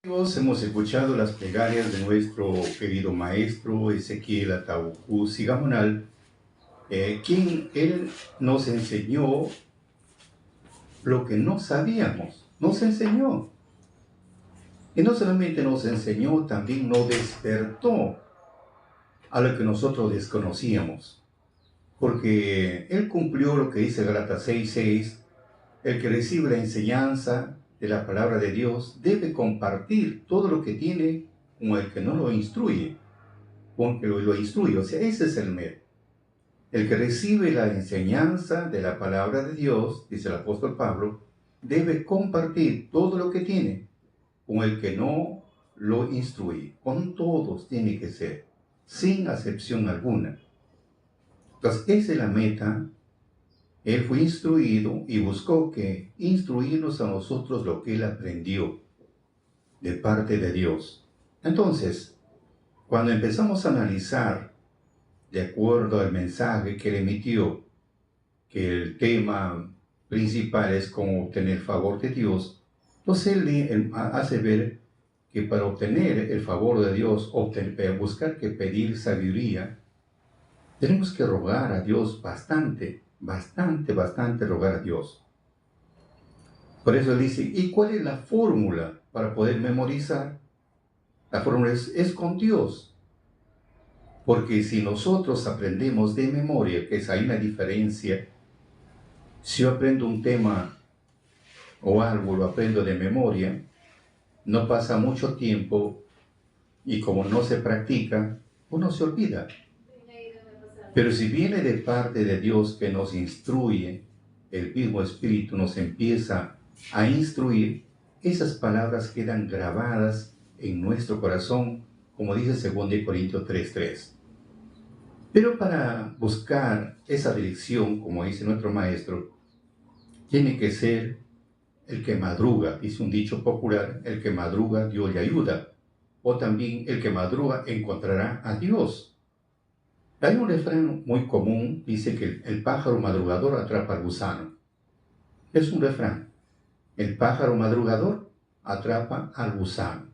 Amigos, hemos escuchado las plegarias de nuestro querido maestro Ezequiel Atahualpa Sigamonal, quien él nos enseñó lo que no sabíamos, nos enseñó. Y no solamente nos enseñó, también nos despertó a lo que nosotros desconocíamos. Porque él cumplió lo que dice Gálatas 6:6, el que recibe la enseñanza de la palabra de Dios debe compartir todo lo que tiene con el que no lo instruye. Porque lo instruye, o sea, ese es el mérito. El que recibe la enseñanza de la palabra de Dios, dice el apóstol Pablo, debe compartir todo lo que tiene con el que no lo instruye. Con todos tiene que ser, sin acepción alguna. Entonces, esa es la meta. Él fue instruido y buscó que instruirnos a nosotros lo que él aprendió de parte de Dios. Entonces, cuando empezamos a analizar de acuerdo al mensaje que él emitió, que el tema principal es cómo obtener el favor de Dios, entonces él hace ver que para obtener el favor de Dios, buscar que pedir sabiduría, tenemos que rogar a Dios bastante rogar a Dios. Por eso él dice, ¿y cuál es la fórmula para poder memorizar? La fórmula es con Dios. Porque si nosotros aprendemos de memoria, que hay una diferencia, si yo aprendo un tema o algo, lo aprendo de memoria, no pasa mucho tiempo y como no se practica, uno se olvida. Pero si viene de parte de Dios que nos instruye, el mismo Espíritu nos empieza a instruir, esas palabras quedan grabadas en nuestro corazón, como dice 2 Corintios 3:3. Pero para buscar esa dirección, como dice nuestro maestro, tiene que ser el que madruga. Dice un dicho popular, el que madruga Dios le ayuda. O también el que madruga encontrará a Dios. Hay un refrán muy común, dice que el pájaro madrugador atrapa al gusano. Es un refrán. El pájaro madrugador atrapa al gusano.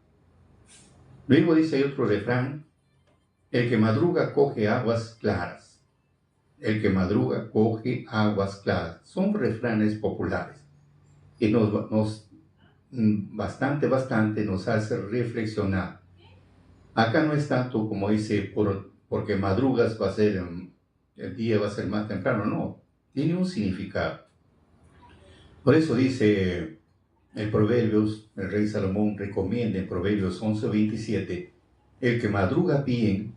Luego dice otro refrán, el que madruga coge aguas claras. El que madruga coge aguas claras. Son refranes populares y bastante nos hace reflexionar. Acá no es tanto como dice, porque madrugas va a ser, el día va a ser más temprano, no. Tiene un significado. Por eso dice el Proverbios, el rey Salomón recomienda en Proverbios 11:27, el que madruga bien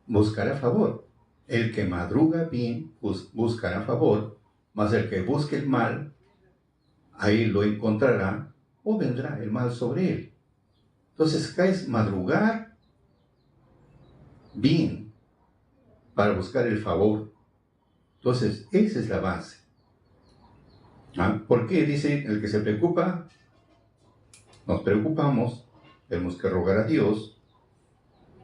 buscará favor. El que madruga bien buscará favor, mas el que busque el mal, ahí lo encontrará o vendrá el mal sobre él. Entonces acá es madrugar bien para buscar el favor. Entonces esa es la base. ¿Por qué? Dice, el que se preocupa, nos preocupamos, tenemos que rogar a Dios.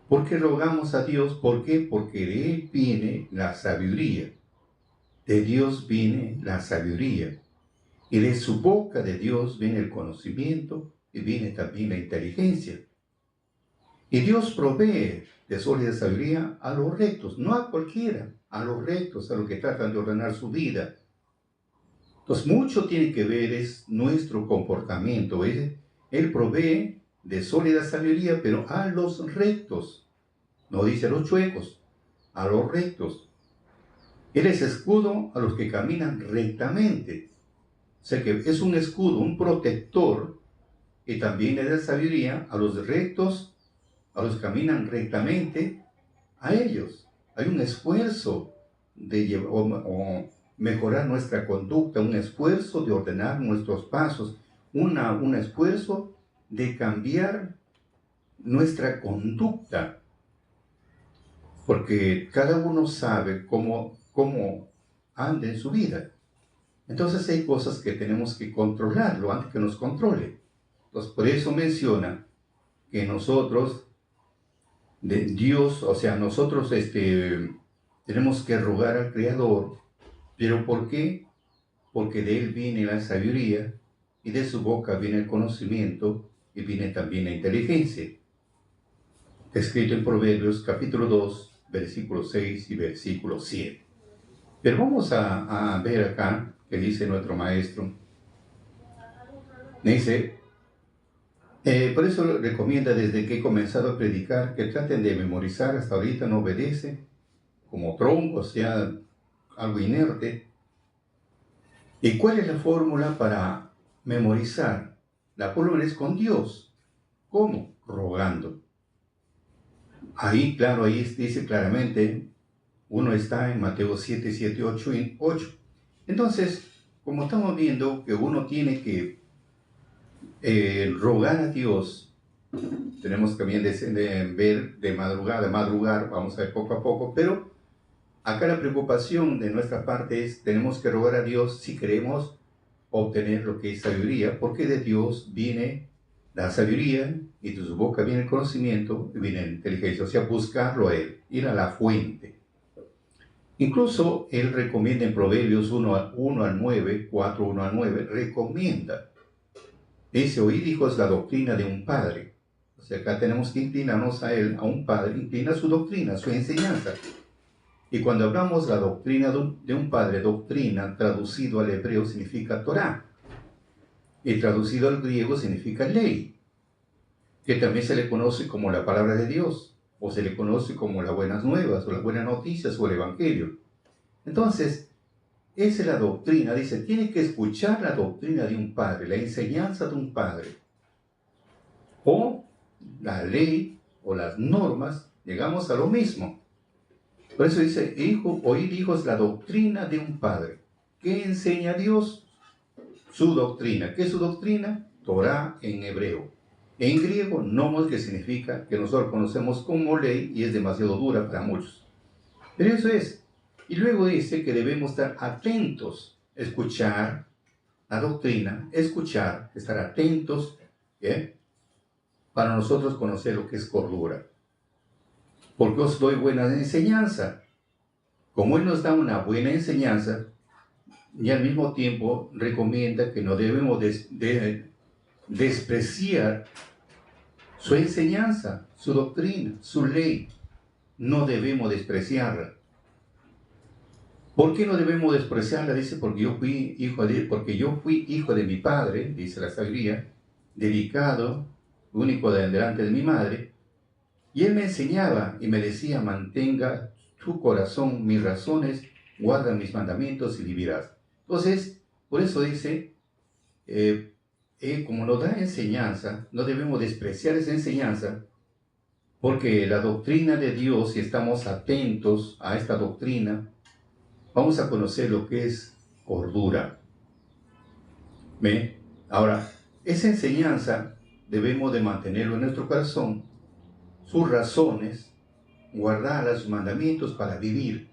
¿Por qué rogamos a Dios? ¿Por qué? Porque de Él viene la sabiduría. De Dios viene la sabiduría. Y de su boca de Dios viene el conocimiento y viene también la inteligencia. Y Dios provee de sólida sabiduría a los rectos, no a cualquiera, a los rectos, a los que tratan de ordenar su vida. Entonces, mucho tiene que ver es nuestro comportamiento. Él provee de sólida sabiduría, pero a los rectos. No dice a los chuecos, a los rectos. Él es escudo a los que caminan rectamente. O sea que es un escudo, un protector, y también le da sabiduría a los rectos, a los que caminan rectamente, a ellos. Hay un esfuerzo de mejorar nuestra conducta, un esfuerzo de ordenar nuestros pasos, un esfuerzo de cambiar nuestra conducta, porque cada uno sabe cómo anda en su vida. Entonces hay cosas que tenemos que controlarlo antes que nos controle. Entonces por eso menciona que nosotros, de Dios, o sea, nosotros tenemos que rogar al Creador. ¿Pero por qué? Porque de Él viene la sabiduría y de su boca viene el conocimiento y viene también la inteligencia. Escrito en Proverbios capítulo 2, versículo 6 y versículo 7. Pero vamos a ver acá que dice nuestro maestro. Dice, por eso recomienda desde que he comenzado a predicar que traten de memorizar. Hasta ahorita no obedece, como tronco, o sea, algo inerte. ¿Y cuál es la fórmula para memorizar? La fórmula es con Dios. ¿Cómo? Rogando. Ahí, claro, ahí dice claramente, uno está en Mateo 7, 7, 8 y 8. Entonces, como estamos viendo que uno tiene que rogar a Dios, tenemos también de ver de madrugar, vamos a ver poco a poco, pero acá la preocupación de nuestra parte es, tenemos que rogar a Dios si queremos obtener lo que es sabiduría, porque de Dios viene la sabiduría y de su boca viene el conocimiento y viene la inteligencia, o sea, buscarlo a Él, ir a la fuente. Incluso Él recomienda en Proverbios 1 al 9, 4, 1 al 9, recomienda. Dice, oíd hijos la doctrina de un padre. O sea, acá tenemos que inclinarnos a Él, a un padre, inclina su doctrina, su enseñanza. Y cuando hablamos la doctrina de un padre, doctrina, traducido al hebreo significa Torah. Y traducido al griego significa ley, que también se le conoce como la palabra de Dios, o se le conoce como las buenas nuevas, o las buenas noticias, o el evangelio. Entonces, esa es la doctrina. Dice, tiene que escuchar la doctrina de un padre, la enseñanza de un padre. O la ley, o las normas, llegamos a lo mismo. Por eso dice, oíd hijos la doctrina de un padre. ¿Qué enseña Dios? Su doctrina. ¿Qué es su doctrina? Torah en hebreo. En griego, nomos, que significa que nosotros conocemos como ley y es demasiado dura para muchos. Pero eso es. Y luego dice que debemos estar atentos, escuchar la doctrina, estar atentos, ¿eh? Para nosotros conocer lo que es cordura. Porque os doy buena enseñanza. Como Él nos da una buena enseñanza, y al mismo tiempo recomienda que no debemos despreciar su enseñanza, su doctrina, su ley. No debemos despreciarla. ¿Por qué no debemos despreciarla? Dice, porque yo fui hijo de mi padre, dice la sabiduría, dedicado, único delante de mi madre, y él me enseñaba y me decía, mantenga tu corazón mis razones, guarda mis mandamientos y vivirás. Entonces, por eso dice, como nos da enseñanza, no debemos despreciar esa enseñanza, porque la doctrina de Dios, si estamos atentos a esta doctrina, vamos a conocer lo que es cordura. ¿Ve? Ahora, esa enseñanza debemos de mantenerlo en nuestro corazón, sus razones, guardar sus mandamientos para vivir.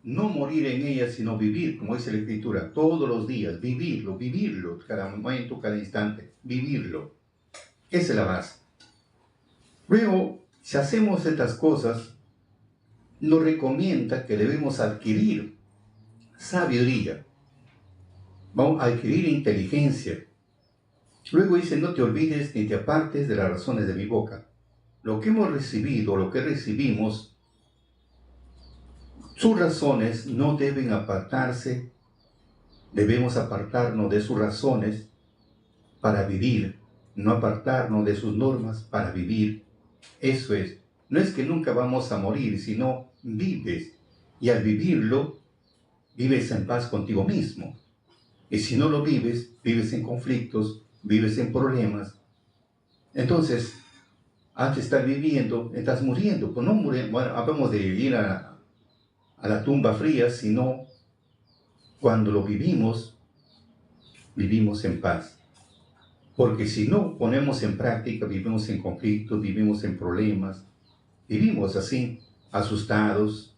No morir en ellas, sino vivir, como dice la Escritura, todos los días, vivirlo, cada momento, cada instante, vivirlo. Esa es la base. Luego, si hacemos estas cosas, nos recomienda que debemos adquirir sabiduría. Vamos a adquirir inteligencia. Luego dice, no te olvides ni te apartes de las razones de mi boca. Lo que hemos recibido, lo que recibimos, sus razones no deben apartarse. Debemos apartarnos de sus razones para vivir, no apartarnos de sus normas para vivir. Eso es. No es que nunca vamos a morir, sino vives. Y al vivirlo, vives en paz contigo mismo. Y si no lo vives, vives en conflictos, vives en problemas. Entonces, antes de estar viviendo, estás muriendo. Pues no muriendo, bueno, hablamos de ir a la tumba fría, sino cuando lo vivimos, vivimos en paz. Porque si no ponemos en práctica, vivimos en conflictos, vivimos en problemas, vivimos así, asustados.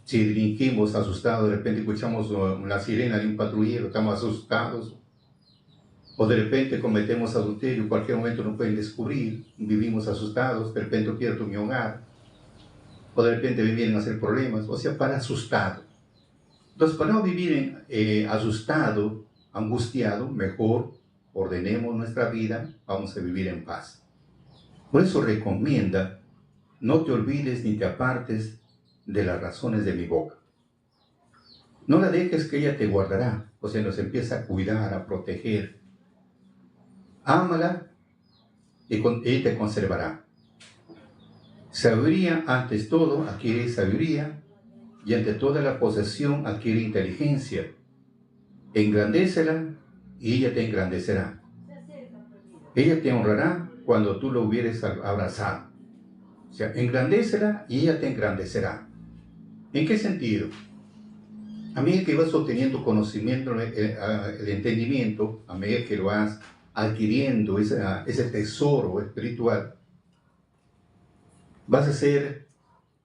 Si delinquimos asustados, de repente escuchamos la sirena de un patrullero, estamos asustados. O de repente cometemos adulterio, en cualquier momento nos pueden descubrir, vivimos asustados, de repente pierdo mi hogar. O de repente me vienen a hacer problemas, o sea, para asustado. Entonces, para no vivir asustado, angustiado, mejor ordenemos nuestra vida, vamos a vivir en paz. Por eso recomienda, no te olvides ni te apartes de las razones de mi boca. No la dejes, que ella te guardará, o sea, nos empieza a cuidar, a proteger. Ámala y ella te conservará. Sabiduría, antes todo, adquiere sabiduría, y ante toda la posesión adquiere inteligencia. Engrandécela y ella te engrandecerá. Ella te honrará cuando tú lo hubieres abrazado. O sea, engrandécela y ella te engrandecerá. ¿En qué sentido? A medida que vas obteniendo conocimiento, el entendimiento, a medida que lo vas adquiriendo, ese tesoro espiritual, vas a ser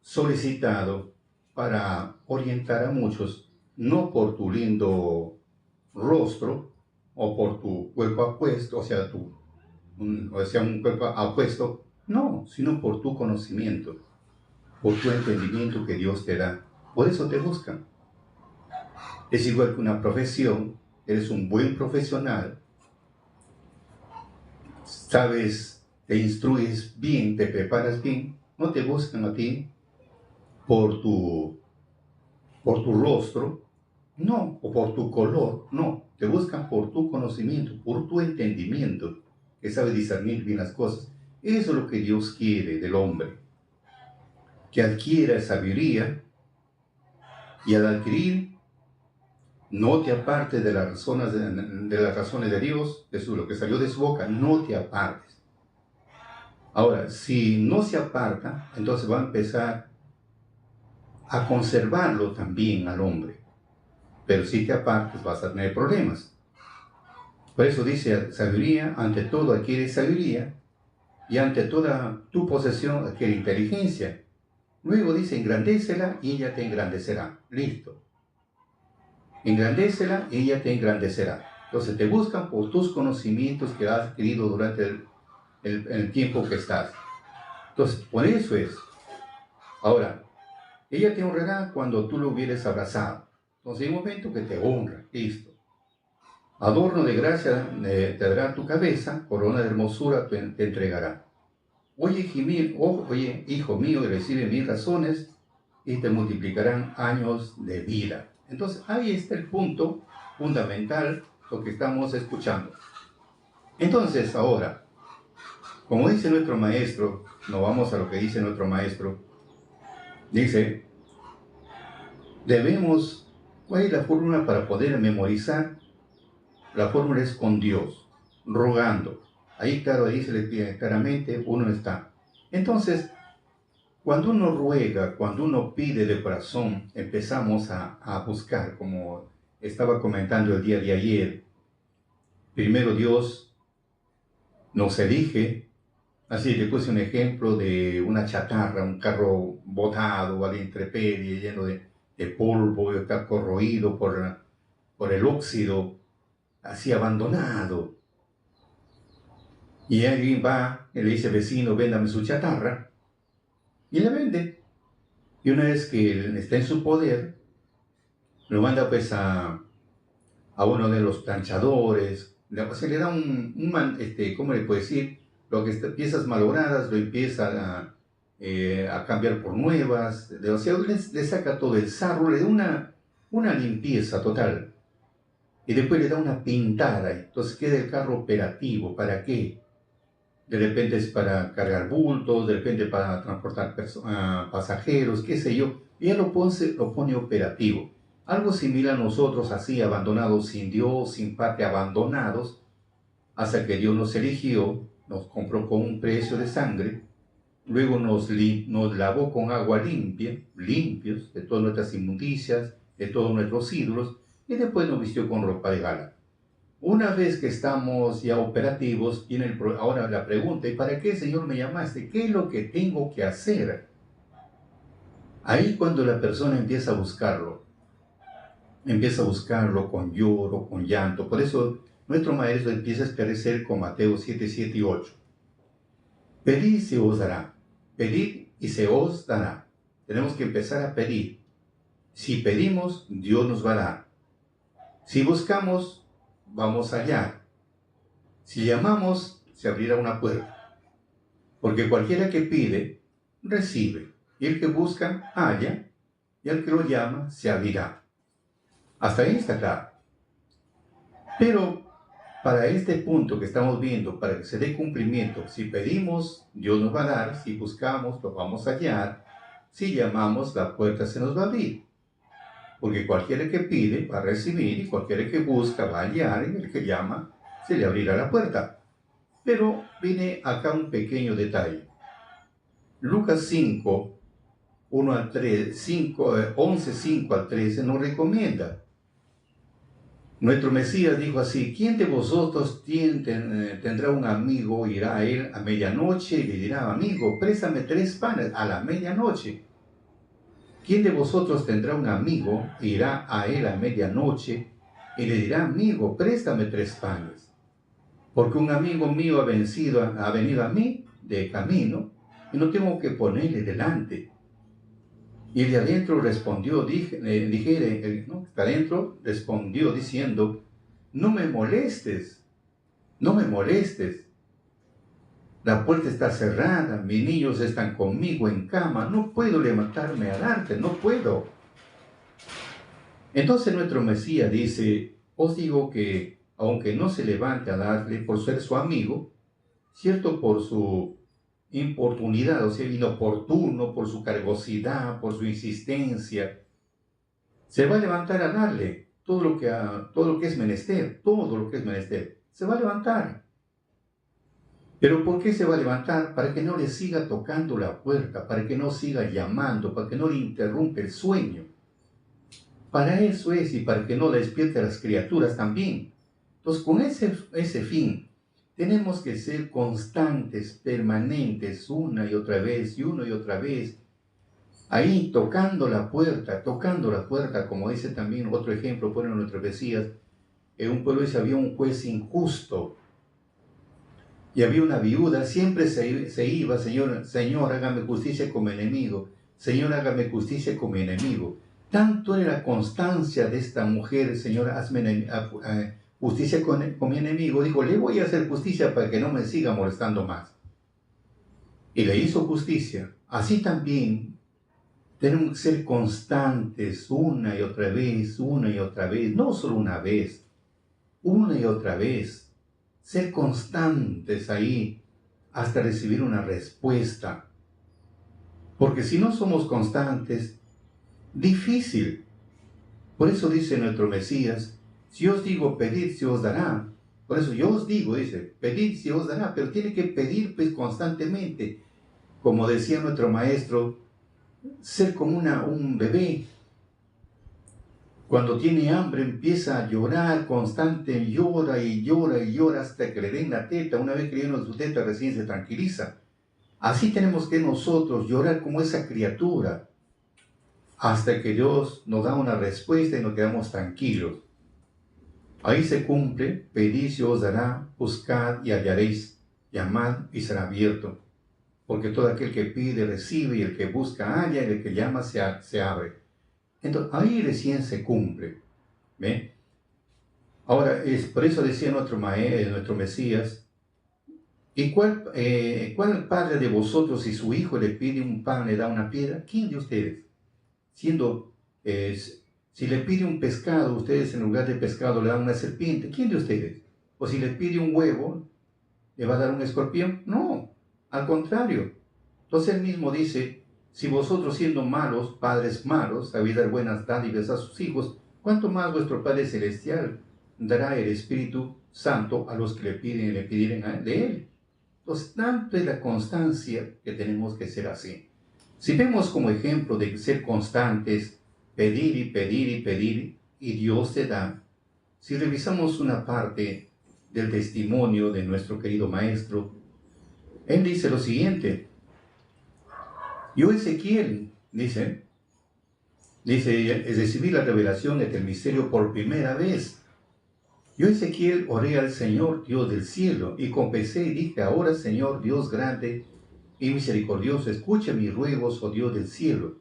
solicitado para orientar a muchos, no por tu lindo rostro o por tu cuerpo apuesto, un cuerpo apuesto, no, sino por tu conocimiento, por tu entendimiento que Dios te da. Por eso te buscan. Es igual que una profesión, eres un buen profesional, sabes, te instruyes bien, te preparas bien, no te buscan a ti por tu rostro, no, o por tu color, no, te buscan por tu conocimiento, por tu entendimiento, que sabe discernir bien las cosas. Eso es lo que Dios quiere del hombre, que adquiera sabiduría, y al adquirir, no te apartes de las razones de Dios, de lo que salió de su boca, no te apartes. Ahora, si no se aparta, entonces va a empezar a conservarlo también al hombre. Pero si te apartes, vas a tener problemas. Por eso dice sabiduría, ante todo adquiere sabiduría, y ante toda tu posesión adquiere inteligencia. Luego dice, engrandécela y ella te engrandecerá. Listo. Engrandécela y ella te engrandecerá. Entonces te buscan por tus conocimientos que has adquirido durante el tiempo que estás. Entonces, por eso es. Ahora, ella te honrará cuando tú lo hubieres abrazado. Entonces hay un momento que te honra. Listo. Adorno de gracia te dará tu cabeza, corona de hermosura te entregará. Oye, hijo mío, y recibe mis razones, y te multiplicarán años de vida. Entonces, ahí está el punto fundamental, lo que estamos escuchando. Entonces, ahora, como dice nuestro maestro, nos vamos a lo que dice nuestro maestro, dice, ¿cuál es la fórmula para poder memorizar? La fórmula es con Dios, rogando. Ahí, claro, dice claramente, uno está. Entonces, cuando uno ruega, cuando uno pide de corazón, empezamos a buscar, como estaba comentando el día de ayer. Primero Dios nos elige. Así le puse un ejemplo de una chatarra, un carro botado a la intemperie, lleno de polvo, está corroído por el óxido, así abandonado. Y alguien va y le dice, vecino, véndame su chatarra, y la vende. Y una vez que está en su poder, lo manda pues a uno de los planchadores, se le da ¿cómo le puedo decir? Piezas malogradas, lo empieza a cambiar por nuevas, o sea, le saca todo el sarro, le da una limpieza total. Y después le da una pintada, entonces queda el carro operativo. ¿Para qué? De repente es para cargar bultos, de repente para transportar pasajeros, qué sé yo. Y él lo pone operativo. Algo similar a nosotros, así abandonados sin Dios, sin patria, abandonados, hasta que Dios nos eligió, nos compró con un precio de sangre, luego nos lavó con agua limpios de todas nuestras inmundicias, de todos nuestros ídolos, y después nos vistió con ropa de gala. Una vez que estamos ya operativos, viene ahora la pregunta, ¿y para qué, Señor, me llamaste? ¿Qué es lo que tengo que hacer? Ahí cuando la persona empieza a buscarlo con lloro, con llanto. Por eso nuestro maestro empieza a esclarecer con Mateo 7, 7 y 8. Pedid y se os dará. Pedid y se os dará. Tenemos que empezar a pedir. Si pedimos, Dios nos va a dar. Si buscamos, vamos allá. Si llamamos, se abrirá una puerta, porque cualquiera que pide, recibe, y el que busca, halla, y al que lo llama, se abrirá. Hasta ahí está claro. Pero para este punto que estamos viendo, para que se dé cumplimiento, si pedimos, Dios nos va a dar, si buscamos, lo vamos a hallar, si llamamos, la puerta se nos va a abrir. Porque cualquiera que pide va a recibir, y cualquiera que busca va a hallar, y el que llama, se le abrirá la puerta. Pero viene acá un pequeño detalle. Lucas 5, 1 al 3, 11, 5 al 13 nos recomienda. Nuestro Mesías dijo así: ¿quién de vosotros tendrá un amigo, irá a él a medianoche y le dirá: amigo, préstame 3 panes a la medianoche? ¿Quién de vosotros tendrá un amigo, irá a él a medianoche y le dirá: amigo, préstame 3 panes? Porque un amigo mío ha venido a mí de camino y no tengo que ponerle delante. Y el de adentro respondió, está adentro respondió diciendo: no me molestes, no me molestes. La puerta está cerrada, mis niños están conmigo en cama, no puedo levantarme a darte, no puedo. Entonces nuestro Mesías dice: os digo que, aunque no se levante a darle por ser su amigo, cierto, por su importunidad, o sea, inoportuno, por su cargosidad, por su insistencia, se va a levantar a darle todo lo que es menester, se va a levantar. ¿Pero por qué se va a levantar? Para que no le siga tocando la puerta, para que no siga llamando, para que no le interrumpa el sueño. Para eso es, y para que no despierte a las criaturas también. Entonces, con ese fin, tenemos que ser constantes, permanentes, una y otra vez, ahí tocando la puerta, como dice también otro ejemplo, ponen nuestros Mesías. En un pueblo había un juez injusto, y había una viuda, siempre se iba: Señor, hágame justicia con mi enemigo, Señor, hágame justicia con mi enemigo. Tanto era la constancia de esta mujer: Señor, hazme justicia con mi enemigo. Dijo: le voy a hacer justicia para que no me siga molestando más. Y le hizo justicia. Así también tenemos que ser constantes una y otra vez, no solo una vez, una y otra vez. Ser constantes ahí hasta recibir una respuesta. Porque si no somos constantes, difícil. Por eso dice nuestro Mesías: si os digo pedid, se os dará. Por eso yo os digo, dice, pedid, se os dará. Pero tiene que pedir pues constantemente. Como decía nuestro maestro, ser como un bebé. Cuando tiene hambre empieza a llorar constante, llora y llora y llora hasta que le den la teta. Una vez que le dieron su teta, recién se tranquiliza. Así tenemos que nosotros llorar como esa criatura, hasta que Dios nos da una respuesta y nos quedamos tranquilos. Ahí se cumple: pedid, se os dará; buscad y hallaréis; llamad y será abierto. Porque todo aquel que pide recibe, y el que busca halla, y el que llama se abre. Entonces, ahí recién se cumple. ¿Ve? Ahora, por eso decía nuestro Mesías: ¿y cuál padre de vosotros, si su hijo le pide un pan, le da una piedra? ¿Quién de ustedes? Si le pide un pescado, ustedes en lugar de pescado le dan una serpiente. ¿Quién de ustedes? O si le pide un huevo, ¿le va a dar un escorpión? No, al contrario. Entonces él mismo dice: si vosotros, siendo malos, padres malos, sabéis dar buenas dádivas a sus hijos, ¿cuánto más vuestro Padre Celestial dará el Espíritu Santo a los que le pidieren de Él? Entonces, tanto es la constancia que tenemos que ser así. Si vemos como ejemplo de ser constantes, pedir y pedir y pedir, y Dios te da. Si revisamos una parte del testimonio de nuestro querido Maestro, él dice lo siguiente: yo, Ezequiel, dice, recibí la revelación del misterio por primera vez. Yo, Ezequiel, oré al Señor Dios del cielo y confesé y dije: ahora, Señor Dios grande y misericordioso, escucha mis ruegos, oh Dios del cielo.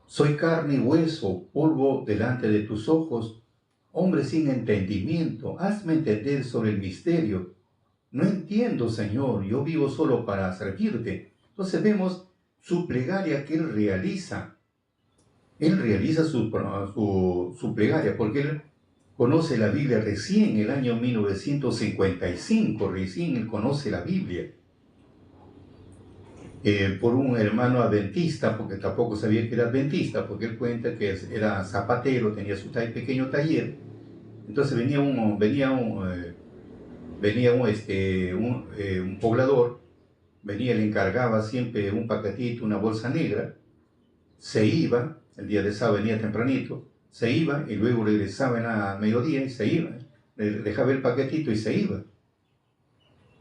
Soy carne y hueso, polvo delante de tus ojos, hombre sin entendimiento. Hazme entender sobre el misterio No entiendo, Señor, yo vivo solo para servirte. Entonces vemos su plegaria que él realiza. Él realiza su plegaria porque él conoce la Biblia recién, en el año 1955, recién él conoce la Biblia. Por un hermano adventista, porque tampoco sabía que era adventista, porque él cuenta que era zapatero, tenía su pequeño taller. Entonces venía un poblador, venía, le encargaba siempre un paquetito, una bolsa negra, se iba, el día de sábado venía tempranito, se iba y luego regresaba a mediodía y se iba, le dejaba el paquetito y se iba.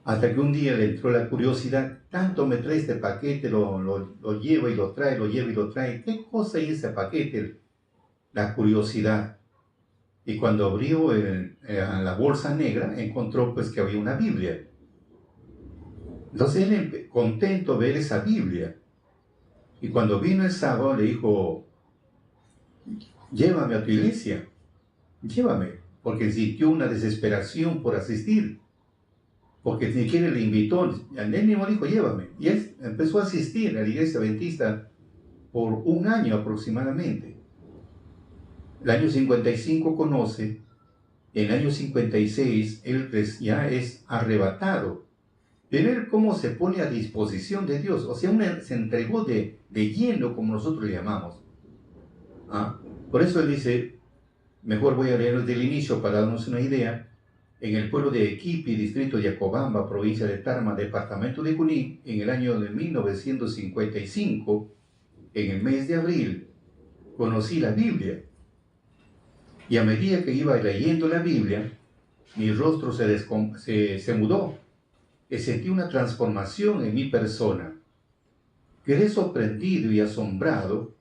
Hasta que un día le entró la curiosidad, tanto me trae este paquete, lo lleva y lo trae, lo lleva y lo trae, ¿qué cosa hay en ese paquete? La curiosidad. Y cuando abrió la bolsa negra, encontró pues que había una Biblia. Entonces él, contento de ver esa Biblia, y cuando vino el sábado le dijo, llévame a tu iglesia, llévame, porque sintió una desesperación por asistir, porque ni siquiera le invitó, él mismo dijo, llévame, y él empezó a asistir a la iglesia adventista por un año aproximadamente. El año 55 conoce, en el año 56 él ya es arrebatado, pero él cómo se pone a disposición de Dios, o sea, se entregó de lleno, como nosotros le llamamos. Por eso él dice, mejor voy a leerlo desde el inicio para darnos una idea. En el pueblo de Equipi, distrito de Yacobamba, provincia de Tarma, departamento de Junín, en el año de 1955, en el mes de abril, conocí la Biblia. Y a medida que iba leyendo la Biblia, mi rostro se mudó. Y sentí una transformación en mi persona. Quedé sorprendido y asombrado.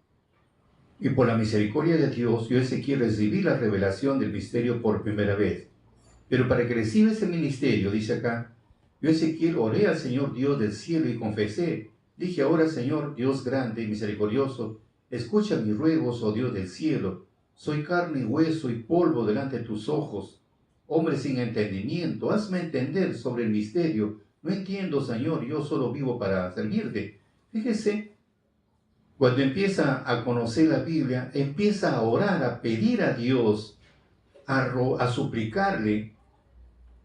Y por la misericordia de Dios, yo Ezequiel recibí la revelación del misterio por primera vez. Pero para que reciba ese ministerio, dice acá, yo Ezequiel oré al Señor Dios del cielo y confesé. Dije ahora, Señor Dios grande y misericordioso, escucha mis ruegos, oh Dios del cielo. Soy carne y hueso y polvo delante de tus ojos. Hombre sin entendimiento, hazme entender sobre el misterio. No entiendo, Señor, yo solo vivo para servirte. Fíjese, cuando empieza a conocer la Biblia, empieza a orar, a pedir a Dios, a suplicarle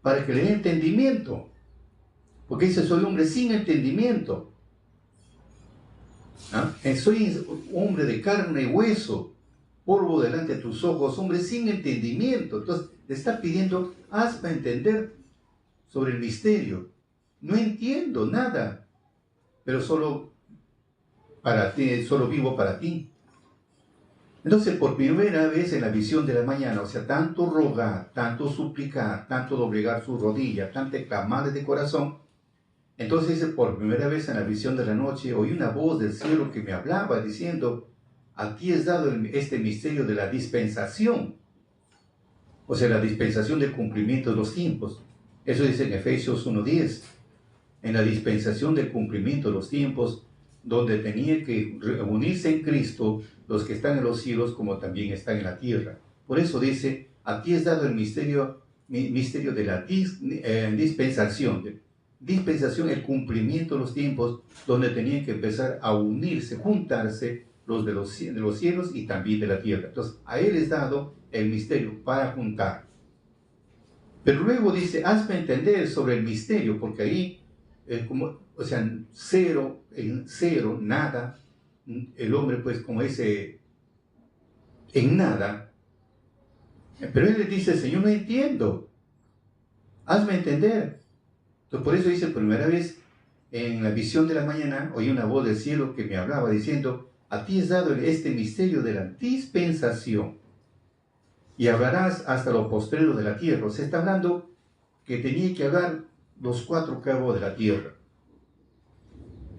para que le dé entendimiento. Porque dice, soy hombre sin entendimiento. Soy hombre de carne y hueso, polvo delante de tus ojos, hombre sin entendimiento. Entonces le está pidiendo, hazme entender sobre el misterio. No entiendo nada, pero solo para ti, solo vivo para ti. Entonces, por primera vez en la visión de la mañana, o sea, tanto rogar, tanto suplicar, tanto doblegar sus rodillas, tanto clamar de corazón, entonces dice, por primera vez en la visión de la noche, oí una voz del cielo que me hablaba diciendo, a ti es dado este misterio de la dispensación, o sea, la dispensación del cumplimiento de los tiempos. Eso dice en Efesios 1:10, en la dispensación del cumplimiento de los tiempos, donde tenía que unirse en Cristo los que están en los cielos como también están en la tierra. Por eso dice, a ti es dado el misterio de la dispensación, el cumplimiento de los tiempos, donde tenían que empezar a unirse, juntarse los de los cielos y también de la tierra. Entonces, a él es dado el misterio para juntar. Pero luego dice, hazme entender sobre el misterio, porque ahí, cero, nada, el hombre pues como ese, en nada. Pero él le dice, Señor, no entiendo, hazme entender. Entonces por eso dice, primera vez en la visión de la mañana, oí una voz del cielo que me hablaba diciendo, a ti es dado este misterio de la dispensación, y hablarás hasta lo postrero de la tierra. Se está hablando que tenía que hablar los 4 cabos de la tierra.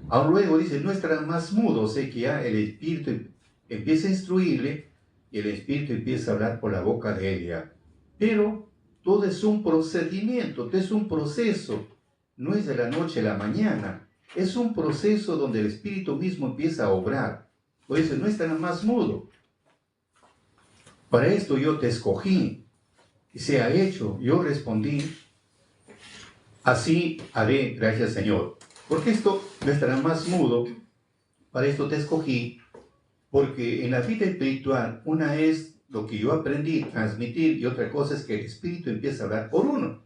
Aún luego dice, no estarán más mudos, que ya el Espíritu empieza a instruirle y el Espíritu empieza a hablar por la boca de ella. Pero todo es un procedimiento, todo es un proceso, no es de la noche a la mañana, es un proceso donde el Espíritu mismo empieza a obrar. Por eso no estarán más mudo. Para esto yo te escogí y se ha hecho. Yo respondí, Así haré, gracias Señor. Porque esto no estará más mudo. Para esto te escogí. Porque en la vida espiritual, una es lo que yo aprendí a transmitir y otra cosa es que el Espíritu empieza a hablar por uno.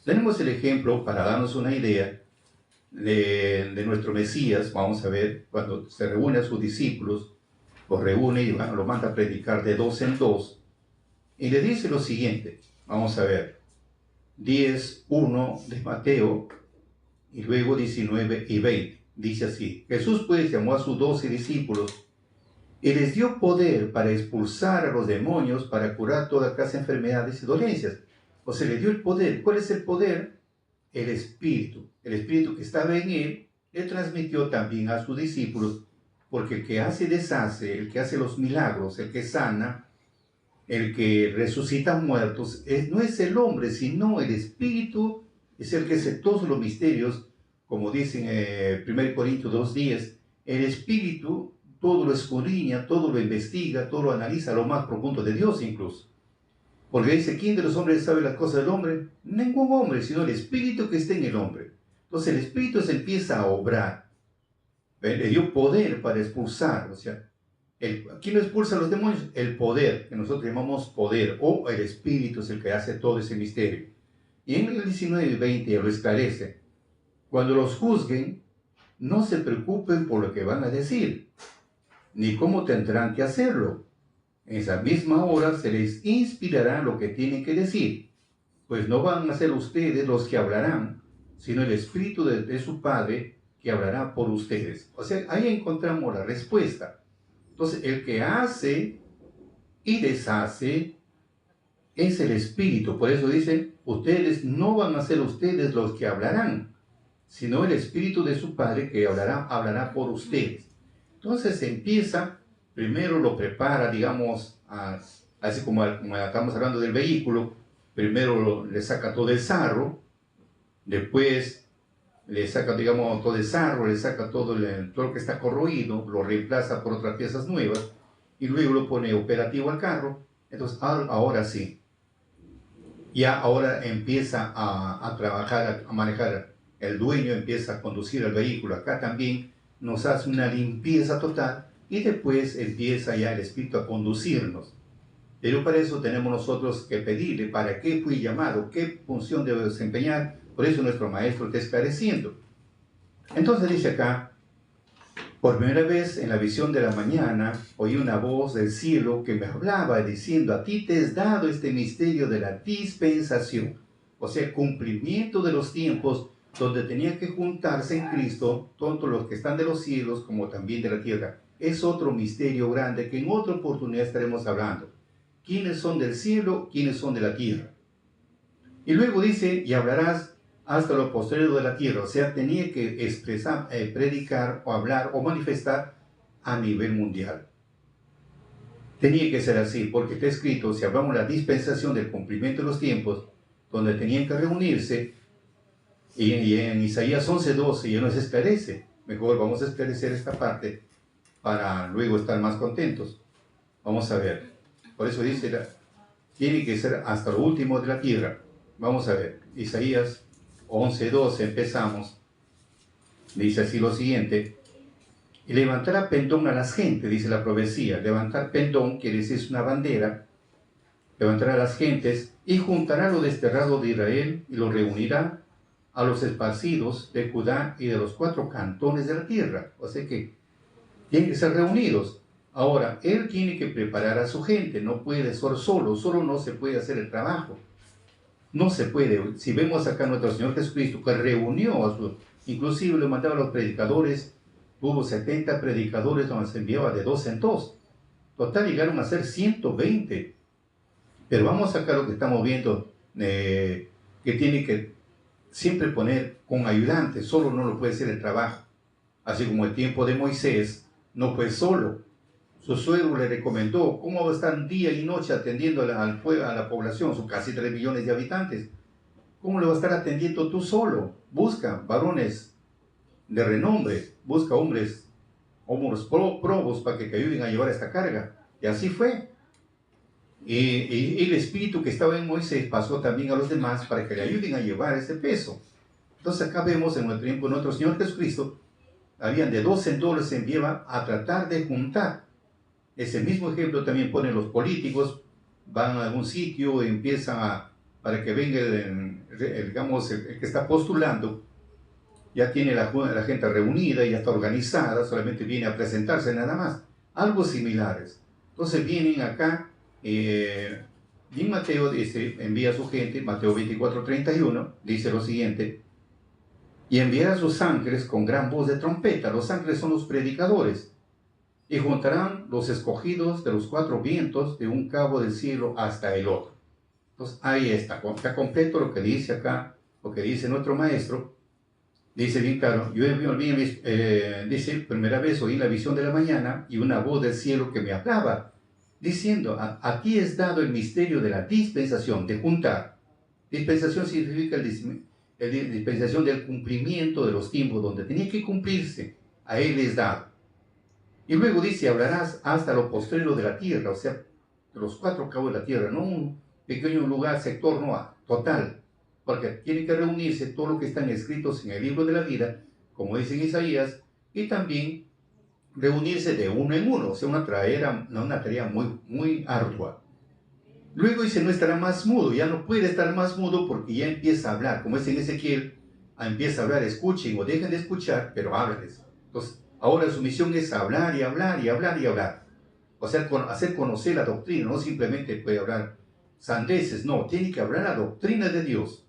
Tenemos el ejemplo, para darnos una idea, de nuestro Mesías. Vamos a ver, cuando se reúne a sus discípulos, los reúne y lo manda a predicar de dos en dos. Y le dice lo siguiente, vamos a ver, 10:1 de Mateo, y luego 19 y 20. Dice así: Jesús pues llamó a sus 12 discípulos y les dio poder para expulsar a los demonios, para curar toda clase de enfermedades y dolencias. O sea, le dio el poder. ¿Cuál es el poder? El Espíritu. El Espíritu que estaba en él, le transmitió también a sus discípulos, porque el que hace y deshace, el que hace los milagros, el que sana, el que resucita muertos, no es el hombre, sino el Espíritu, es el que hace todos los misterios, como dicen en 1 Corintios 2:10, el Espíritu todo lo escudriña, todo lo investiga, todo lo analiza, lo más profundo de Dios incluso. Porque dice, ¿quién de los hombres sabe las cosas del hombre? Ningún hombre, sino el Espíritu que está en el hombre. Entonces el Espíritu se empieza a obrar. Le dio poder para expulsar, o sea, ¿quién lo expulsa a los demonios? El poder, que nosotros llamamos poder, o el Espíritu es el que hace todo ese misterio. Y en el 19 y 20 lo esclarece. Cuando los juzguen, no se preocupen por lo que van a decir, ni cómo tendrán que hacerlo. En esa misma hora se les inspirará lo que tienen que decir, pues no van a ser ustedes los que hablarán, sino el Espíritu de su Padre que hablará por ustedes. O sea, ahí encontramos la respuesta. Entonces, el que hace y deshace es el Espíritu. Por eso dicen, ustedes no van a ser ustedes los que hablarán, sino el Espíritu de su Padre que hablará por ustedes. Entonces empieza, primero lo prepara, digamos, así como estamos hablando del vehículo, primero le saca todo el sarro, después le saca, digamos, todo el sarro, le saca todo lo que está corroído, lo reemplaza por otras piezas nuevas, y luego lo pone operativo al carro. Entonces, ahora sí, ya ahora empieza a trabajar, a manejar. El dueño empieza a conducir el vehículo. Acá también nos hace una limpieza total y después empieza ya el Espíritu a conducirnos. Pero para eso tenemos nosotros que pedirle para qué fui llamado, qué función debo desempeñar. Por eso nuestro Maestro está esclareciendo. Entonces dice acá, por primera vez en la visión de la mañana oí una voz del cielo que me hablaba diciendo, a ti te es dado este misterio de la dispensación, o sea, cumplimiento de los tiempos donde tenía que juntarse en Cristo tanto los que están de los cielos como también de la tierra. Es otro misterio grande que en otra oportunidad estaremos hablando. ¿Quiénes son del cielo? ¿Quiénes son de la tierra? Y luego dice, y hablarás hasta lo posterior de la tierra. O sea, tenía que expresar, predicar o hablar o manifestar a nivel mundial. Tenía que ser así, porque está escrito, si hablamos de la dispensación del cumplimiento de los tiempos, donde tenían que reunirse, y en Isaías 11:12 ya nos esclarece. Mejor vamos a esclarecer esta parte para luego estar más contentos. Vamos a ver. Por eso dice, tiene que ser hasta lo último de la tierra. Vamos a ver. Isaías 11:12 empezamos. Dice así lo siguiente. Y levantará pendón a las gentes, dice la profecía. Levantar pendón quiere decir es una bandera. Levantará a las gentes y juntará lo desterrado de Israel y lo reunirá a los esparcidos de Judá y de los 4 cantones de la tierra. O sea que tienen que ser reunidos. Ahora, él tiene que preparar a su gente. No puede ser solo. Solo no se puede hacer el trabajo. No se puede. Si vemos acá a nuestro Señor Jesucristo, que reunió a sus, inclusive le mandaba a los predicadores, tuvo 70 predicadores donde se enviaba de 2 en 2. Total llegaron a ser 120. Pero vamos acá a lo que estamos viendo, que tiene que siempre poner con ayudantes, solo no lo puede hacer el trabajo. Así como el tiempo de Moisés no fue solo. Su suegro le recomendó, ¿cómo va a estar día y noche atendiendo a la población, sus casi 3 millones de habitantes? ¿Cómo le va a estar atendiendo tú solo? Busca varones de renombre, busca hombres probos para que te ayuden a llevar esta carga. Y así fue. Y el espíritu que estaba en Moisés pasó también a los demás para que le ayuden a llevar ese peso. Entonces acá vemos en nuestro tiempo, nuestro Señor Jesucristo, habían de 12 en 12 se enviaba a tratar de juntar. Ese mismo ejemplo también ponen los políticos, van a algún sitio, empiezan para que venga digamos, el que está postulando, ya tiene la gente reunida, ya está organizada, solamente viene a presentarse nada más. Algo similares. Entonces vienen acá, y en Mateo dice, envía a su gente, Mateo 24:31, dice lo siguiente, y enviará a sus ángeles con gran voz de trompeta. Los ángeles son los predicadores, y juntarán los escogidos de los 4 vientos de un cabo del cielo hasta el otro. Entonces ahí está completo lo que dice acá, lo que dice nuestro maestro. Dice bien claro, yo dice, primera vez oí la visión de la mañana y una voz del cielo que me hablaba, diciendo, a ti es dado el misterio de la dispensación, de juntar. Dispensación significa dispensación del cumplimiento de los tiempos, donde tenía que cumplirse, a él es dado. Y luego dice, hablarás hasta lo postrero de la tierra, o sea, de los 4 cabos de la tierra, no un pequeño lugar, sector, no, total. Porque tiene que reunirse todo lo que están escritos en el libro de la vida, como dice en Isaías, y también reunirse de uno en uno, o sea, una tarea muy, muy ardua. Luego dice, no estará más mudo, ya no puede estar más mudo porque ya empieza a hablar, como es en Ezequiel, empieza a hablar, escuchen o dejen de escuchar, pero háblenles. Entonces, ahora su misión es hablar y hablar y hablar y hablar. O sea, hacer conocer la doctrina, no simplemente puede hablar sandeces, no, tiene que hablar la doctrina de Dios.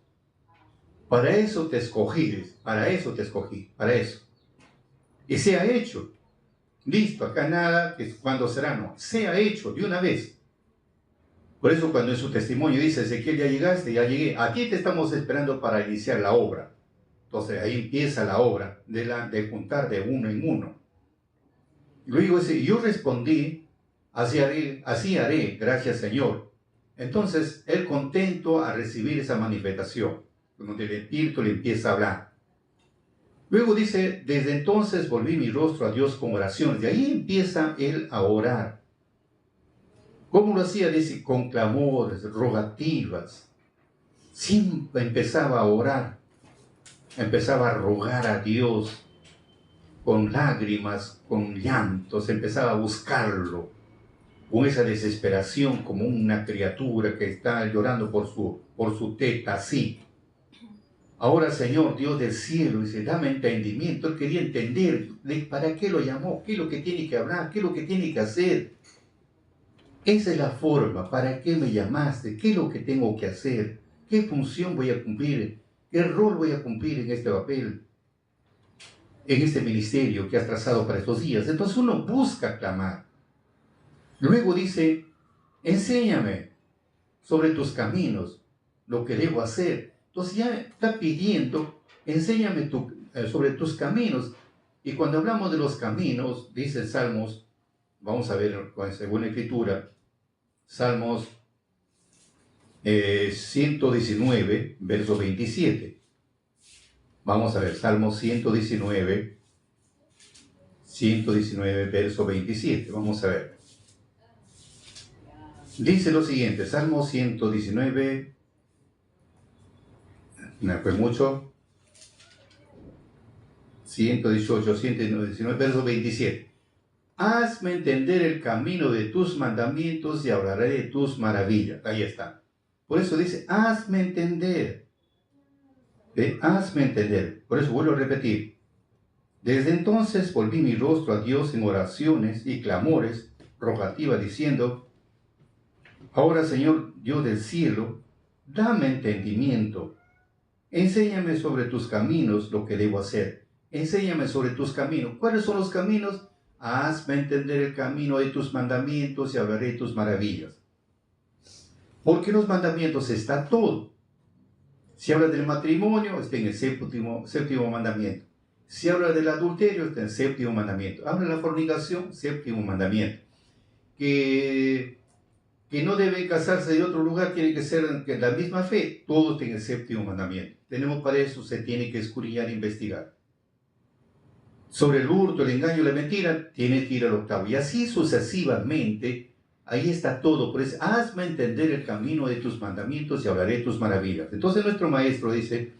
Para eso te escogí, para eso. Y sea hecho. Listo, acá nada, que cuando será, no. Sea hecho de una vez. Por eso cuando en su testimonio dice, Ezequiel, ya llegaste, ya llegué, aquí te estamos esperando para iniciar la obra. Entonces ahí empieza la obra de juntar de uno en uno. Y luego dice, yo respondí, así haré, gracias Señor. Entonces él contento a recibir esa manifestación, donde el Espíritu le empieza a hablar. Luego dice, desde entonces volví mi rostro a Dios con oraciones. De ahí empieza él a orar. ¿Cómo lo hacía? Dice, con clamores, rogativas. Siempre empezaba a orar. Empezaba a rogar a Dios con lágrimas, con llantos. Empezaba a buscarlo con esa desesperación como una criatura que está llorando por su teta, así. Ahora, Señor, Dios del cielo, dice, dame entendimiento. Él quería entender para qué lo llamó, qué es lo que tiene que hablar, qué es lo que tiene que hacer. Esa es la forma, ¿para qué me llamaste? ¿Qué es lo que tengo que hacer? ¿Qué función voy a cumplir? ¿Qué rol voy a cumplir en este papel? En este ministerio que has trazado para estos días. Entonces uno busca clamar. Luego dice, enséñame sobre tus caminos lo que debo hacer. Entonces ya está pidiendo, enséñame sobre tus caminos. Y cuando hablamos de los caminos, dice Salmos, vamos a ver según la Escritura, Salmos 119, verso 27. Vamos a ver, Salmos 119, verso 27. Vamos a ver. Dice lo siguiente, Salmo 119, me fue mucho, 118, 119, verso 27. Hazme entender el camino de tus mandamientos y hablaré de tus maravillas. Ahí está. Por eso dice, hazme entender. Hazme entender. Por eso vuelvo a repetir. Desde entonces volví mi rostro a Dios en oraciones y clamores, rogativas, diciendo, ahora, Señor, Dios del cielo, dame entendimiento. Enséñame sobre tus caminos lo que debo hacer. Enséñame sobre tus caminos. ¿Cuáles son los caminos? Hazme entender el camino de tus mandamientos y hablaré de tus maravillas. Porque en los mandamientos está todo. Si habla del matrimonio, está en el séptimo mandamiento. Si habla del adulterio, está en el séptimo mandamiento. Habla de la fornicación, séptimo mandamiento. Que no debe casarse de otro lugar, tiene que ser de la misma fe, todo está en el séptimo mandamiento. Tenemos para eso, se tiene que escudriñar e investigar. Sobre el hurto, el engaño, la mentira, tiene que ir al octavo. Y así sucesivamente, Ahí está todo. Por eso, hazme entender el camino de tus mandamientos y hablaré tus maravillas. Entonces nuestro maestro dice,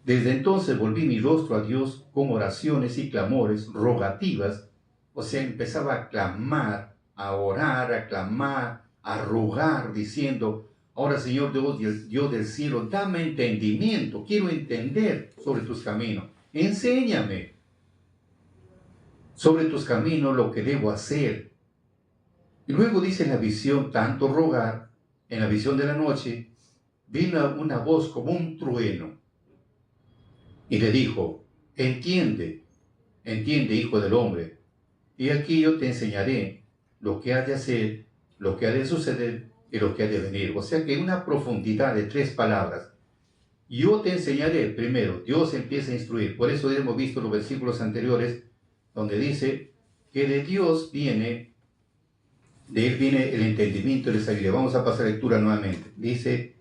desde entonces volví mi rostro a Dios con oraciones y clamores, rogativas. O sea, empezaba a clamar, a orar, a clamar, a rogar, diciendo, ahora Señor Dios del cielo, dame entendimiento, quiero entender sobre tus caminos. Enséñame sobre tus caminos lo que debo hacer. Y luego dice en la visión, tanto rogar, en la visión de la noche, vino una voz como un trueno. Y le dijo, entiende, hijo del hombre, y aquí yo te enseñaré lo que ha de hacer, lo que ha de suceder y lo que ha de venir. O sea que una profundidad de 3 palabras. Yo te enseñaré, primero, Dios empieza a instruir. Por eso hemos visto los versículos anteriores, donde dice que de Dios viene, de Él viene el entendimiento y la sabiduría. Vamos a pasar a lectura nuevamente. Dice,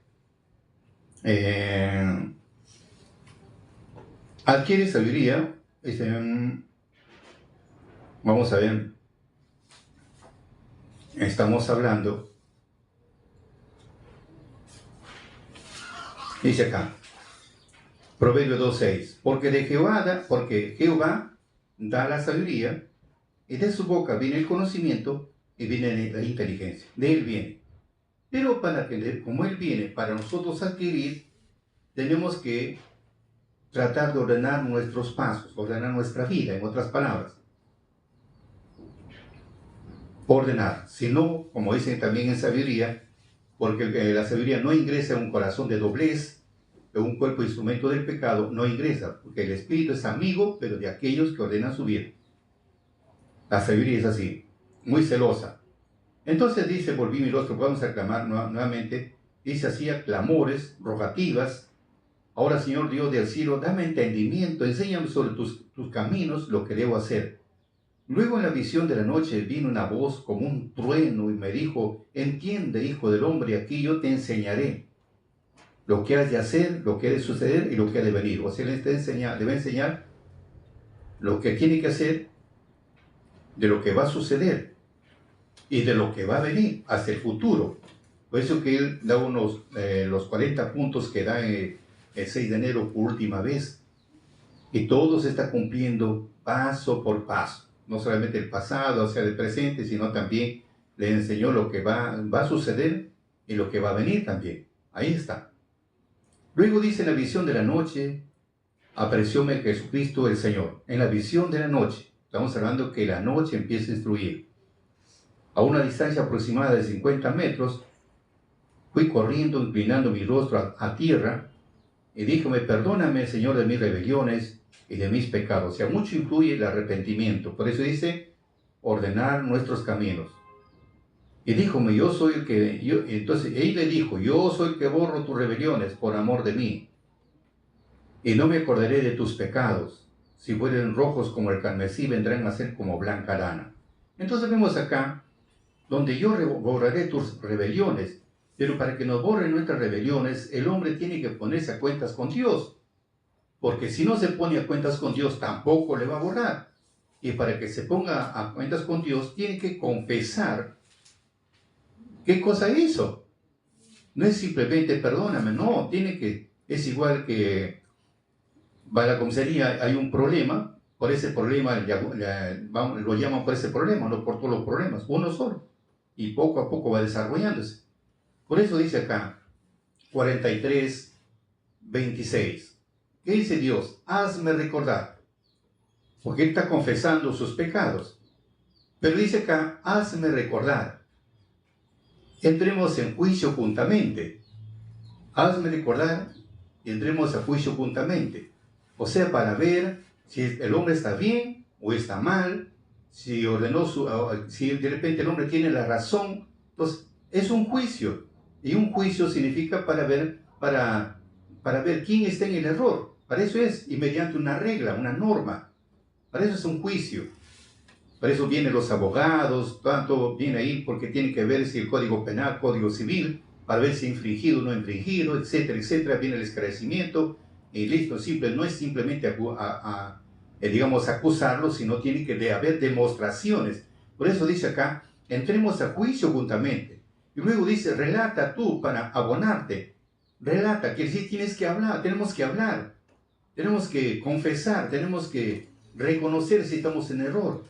adquiere sabiduría. Vamos a ver. Estamos hablando. Dice acá. Proverbio 2:6. Porque Jehová da la sabiduría, y de su boca viene el conocimiento y viene la inteligencia. De Él viene. Pero para que, como Él viene, para nosotros adquirir, tenemos que tratar de ordenar nuestros pasos, ordenar nuestra vida, en otras palabras. Ordenar, si no, como dicen también en sabiduría, porque la sabiduría no ingresa en un corazón de doblez, en un cuerpo instrumento del pecado, no ingresa, porque el espíritu es amigo, pero de aquellos que ordenan su vida. La sabiduría es así, muy celosa. Entonces dice, volví mi rostro, vamos a clamar nuevamente, dice así, a clamores, rogativas. Ahora, Señor Dios del cielo, dame entendimiento, enséñame sobre tus caminos lo que debo hacer. Luego en la visión de la noche vino una voz como un trueno y me dijo, entiende, hijo del hombre, aquí yo te enseñaré lo que has de hacer, lo que ha de suceder y lo que ha de venir. O sea, le va a enseñar lo que tiene que hacer, de lo que va a suceder y de lo que va a venir hacia el futuro. Por eso que él da los 40 puntos que da el 6 de enero por última vez. Y todo se está cumpliendo paso por paso. No solamente el pasado hacia el presente, sino también le enseñó lo que va a suceder y lo que va a venir también. Ahí está. Luego dice en la visión de la noche, aparecióme Jesucristo el Señor. En la visión de la noche, estamos hablando que la noche empieza a instruir. A una distancia aproximada de 50 metros, fui corriendo, inclinando mi rostro a tierra, y díjome, perdóname, Señor, de mis rebeliones y de mis pecados. O sea, mucho influye el arrepentimiento. Por eso dice, ordenar nuestros caminos. Y díjome, entonces él le dijo, yo soy el que borro tus rebeliones por amor de mí. Y no me acordaré de tus pecados. Si fueren rojos como el carmesí, vendrán a ser como blanca lana. Entonces vemos acá, donde yo borraré tus rebeliones. Pero para que nos borren nuestras rebeliones, el hombre tiene que ponerse a cuentas con Dios. Porque si no se pone a cuentas con Dios, tampoco le va a borrar. Y para que se ponga a cuentas con Dios, tiene que confesar qué cosa hizo. No es simplemente perdóname, no, es igual que va a la comisaría, hay un problema, por ese problema, lo llaman por ese problema, no por todos los problemas, uno solo. Y poco a poco va desarrollándose. Por eso dice acá, 43:26. ¿Qué dice Dios? Hazme recordar. Porque Él está confesando sus pecados. Pero dice acá, hazme recordar. Entremos en juicio juntamente. Hazme recordar y entremos a juicio juntamente. O sea, para ver si el hombre está bien o está mal, si de repente el hombre tiene la razón. Entonces, es un juicio. Y un juicio significa para ver quién está en el error. Para eso es, y mediante una regla, una norma. Para eso es un juicio. Para eso vienen los abogados, tanto viene ahí porque tiene que ver si el Código Penal, Código Civil, para ver si ha infringido o no ha infringido, etcétera, etcétera. Viene el esclarecimiento y listo, no es simplemente acusarlo, sino tiene que haber demostraciones. Por eso dice acá, entremos a juicio juntamente. Y luego dice, relata tú para abonarte. Relata, quiere decir, tienes que hablar, tenemos que confesar, tenemos que reconocer si estamos en error.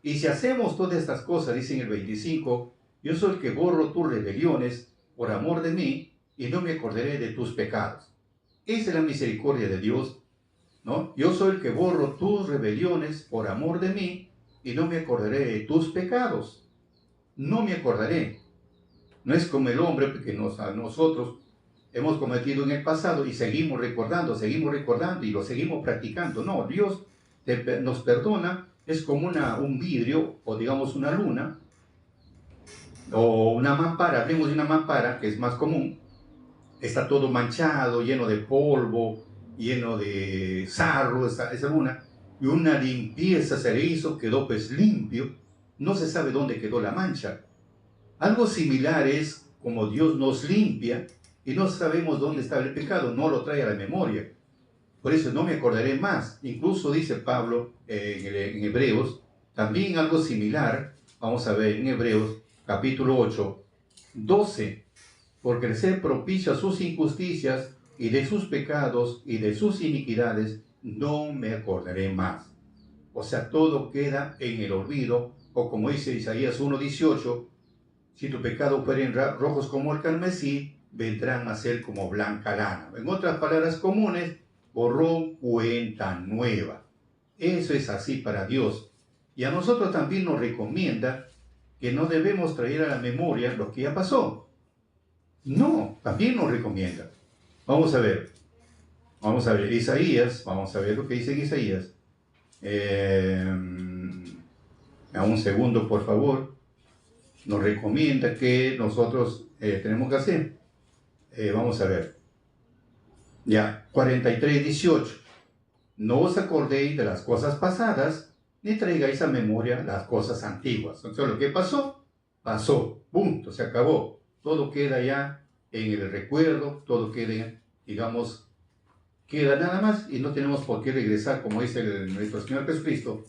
Y si hacemos todas estas cosas, dice en el 25, yo soy el que borro tus rebeliones por amor de mí y no me acordaré de tus pecados. Esa es la misericordia de Dios, ¿no? Yo soy el que borro tus rebeliones por amor de mí y no me acordaré de tus pecados. No me acordaré. No es como el hombre que nosotros hemos cometido en el pasado y seguimos recordando y lo seguimos practicando. No, Dios nos perdona, es como un vidrio o digamos una luna o una mampara, hablemos de una mampara que es más común, está todo manchado, lleno de polvo, lleno de sarro, esa luna, y una limpieza se le hizo, quedó pues limpio, no se sabe dónde quedó la mancha. Algo similar es como Dios nos limpia y no sabemos dónde está el pecado, no lo trae a la memoria. Por eso no me acordaré más. Incluso dice Pablo en Hebreos, también algo similar, vamos a ver en Hebreos capítulo 8, 12, porque el ser propicio a sus injusticias y de sus pecados y de sus iniquidades, no me acordaré más. O sea, todo queda en el olvido, o como dice Isaías 1:18, si tu pecado fueren rojos como el carmesí, vendrán a ser como blanca lana. En otras palabras comunes, borrón, cuenta nueva. Eso es así para Dios. Y a nosotros también nos recomienda que no debemos traer a la memoria lo que ya pasó. No, también nos recomienda. Vamos a ver Isaías, vamos a ver lo que dice en Isaías. A un segundo, por favor. Nos recomienda que nosotros tenemos que hacer. Vamos a ver. Ya, 43:18. No os acordéis de las cosas pasadas, ni traigáis a memoria las cosas antiguas. Entonces, lo que pasó, pasó. Punto, se acabó. Todo queda ya en el recuerdo, todo queda, digamos, queda nada más y no tenemos por qué regresar, como dice nuestro Señor Jesucristo.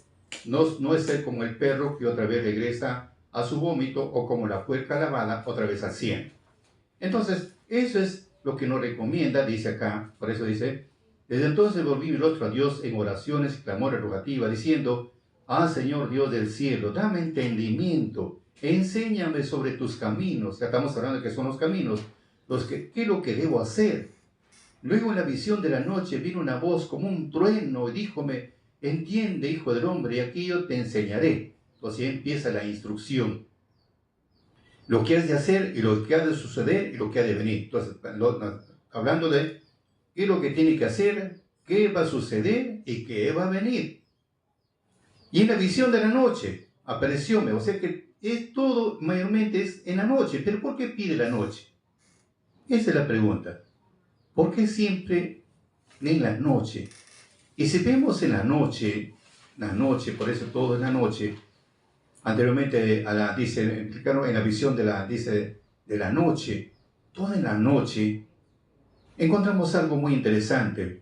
No es ser como el perro que otra vez regresa a su vómito o como la puerca lavada otra vez al cielo. Entonces, eso es lo que nos recomienda, dice acá, por eso dice, desde entonces volví mi rostro a Dios en oraciones y clamores rogativas, diciendo, Señor Dios del cielo, dame entendimiento, enséñame sobre tus caminos. Ya estamos hablando de que son los caminos, ¿qué es lo que debo hacer? Luego en la visión de la noche vino una voz como un trueno y díjome, entiende, hijo del hombre, y aquí yo te enseñaré. Entonces empieza la instrucción. Lo que has de hacer y lo que ha de suceder y lo que ha de venir. Entonces, hablando de qué es lo que tiene que hacer, qué va a suceder y qué va a venir. Y en la visión de la noche aparecióme, o sea que es todo, mayormente es en la noche. ¿Pero por qué pide la noche? Esa es la pregunta. ¿Por qué siempre en la noche? Y si vemos en la noche, por eso todo en la noche, anteriormente dice, explicaron en la visión de la noche, toda en la noche, encontramos algo muy interesante.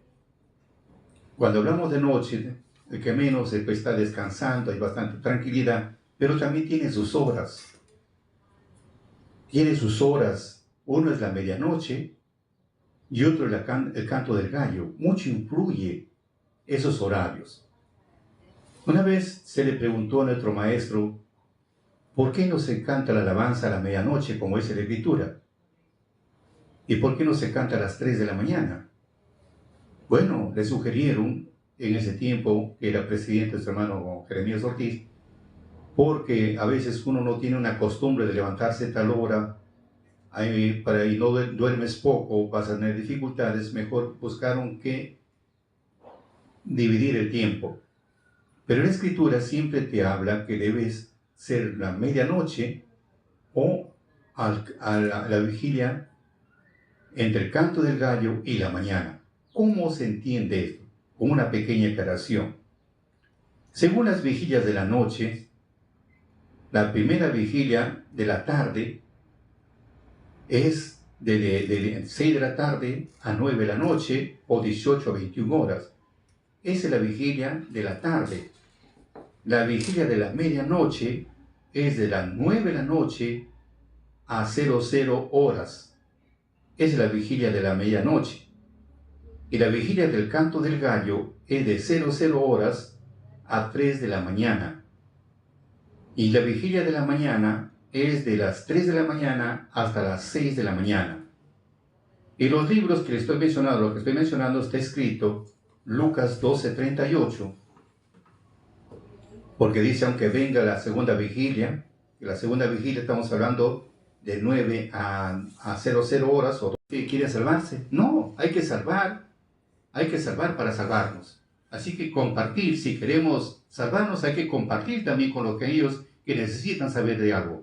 Cuando hablamos de noche, el que menos está descansando, hay bastante tranquilidad, pero también tiene sus horas. Tiene sus horas. Uno es la medianoche y otro es el canto del gallo. Mucho influye esos horarios. Una vez se le preguntó a nuestro maestro, ¿por qué no se canta la alabanza a la medianoche como dice la Escritura? ¿Y por qué no se canta a las 3 de la mañana? Bueno, le sugirieron en ese tiempo, que era presidente nuestro hermano Jeremías Ortiz, porque a veces uno no tiene una costumbre de levantarse a tal hora, y no duermes poco, vas a tener dificultades, mejor buscaron que dividir el tiempo. Pero la Escritura siempre te habla que debes ser la medianoche o a la vigilia entre el canto del gallo y la mañana. ¿Cómo se entiende esto? Con una pequeña aclaración. Según las vigilias de la noche, la primera vigilia de la tarde es de 6 de la tarde a 9 de la noche o 18 a 21 horas. Esa es la vigilia de la tarde. La vigilia de la medianoche es de las 9 de la noche a 00 horas. Es la vigilia de la medianoche. Y la vigilia del canto del gallo es de 00 horas a 3 de la mañana. Y la vigilia de la mañana es de las 3 de la mañana hasta las 6 de la mañana. Y los libros que les estoy mencionando, lo que estoy mencionando está escrito Lucas 12:38, porque dice, aunque venga la segunda vigilia, y la segunda vigilia estamos hablando de 9 a 00 horas, o que quieren salvarse. No, hay que salvar para salvarnos. Así que compartir, si queremos salvarnos, hay que compartir también con aquellos que necesitan saber de algo.